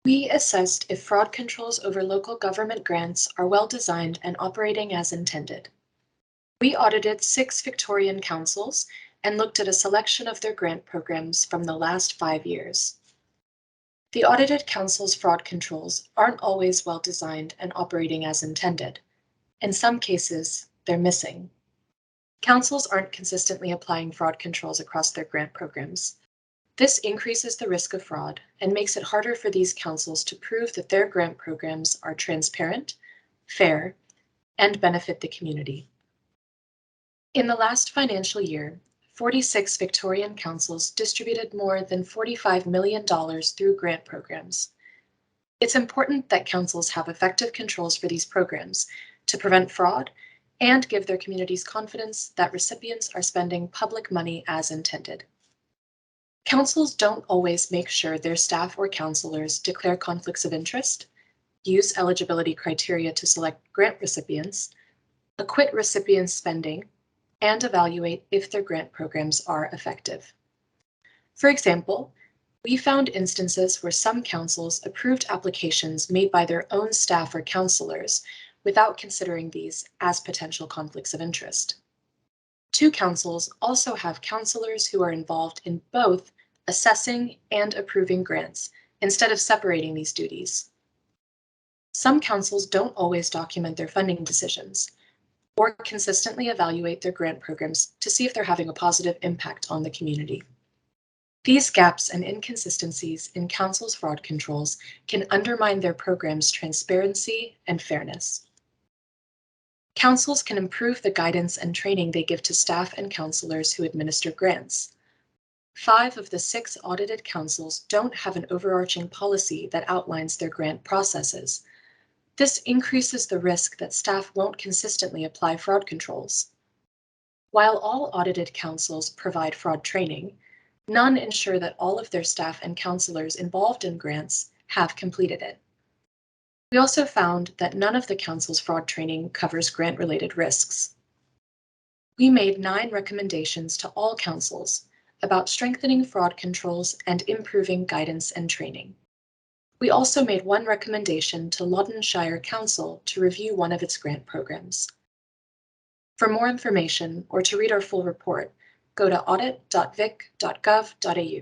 We assessed if fraud controls over local government grants are well designed and operating as intended. We audited 6 Victorian councils and looked at a selection of their grant programs from the last 5 years. The audited council's fraud controls aren't always well designed and operating as intended. In some cases, they're missing. Councils aren't consistently applying fraud controls across their grant programs. This increases the risk of fraud and makes it harder for these councils to prove that their grant programs are transparent, fair, and benefit the community. In the last financial year, 46 Victorian councils distributed more than $45 million through grant programs. It's important that councils have effective controls for these programs to prevent fraud and give their communities confidence that recipients are spending public money as intended. Councils don't always make sure their staff or counselors declare conflicts of interest, use eligibility criteria to select grant recipients, acquit recipients' spending, and evaluate if their grant programs are effective. For example, we found instances where some councils approved applications made by their own staff or counselors without considering these as potential conflicts of interest. 2 councils also have counselors who are involved in both assessing and approving grants instead of separating these duties. Some councils don't always document their funding decisions or consistently evaluate their grant programs to see if they're having a positive impact on the community. These gaps and inconsistencies in councils' fraud controls can undermine their program's transparency and fairness. Councils can improve the guidance and training they give to staff and counselors who administer grants. 5 of the 6 audited councils don't have an overarching policy that outlines their grant processes. This increases the risk that staff won't consistently apply fraud controls. While all audited councils provide fraud training, none ensure that all of their staff and counselors involved in grants have completed it. We also found that none of the council's fraud training covers grant-related risks. We made 9 recommendations to all councils about strengthening fraud controls and improving guidance and training. We also made 1 recommendation to Loddonshire Council to review one of its grant programs. For more information or to read our full report, go to audit.vic.gov.au.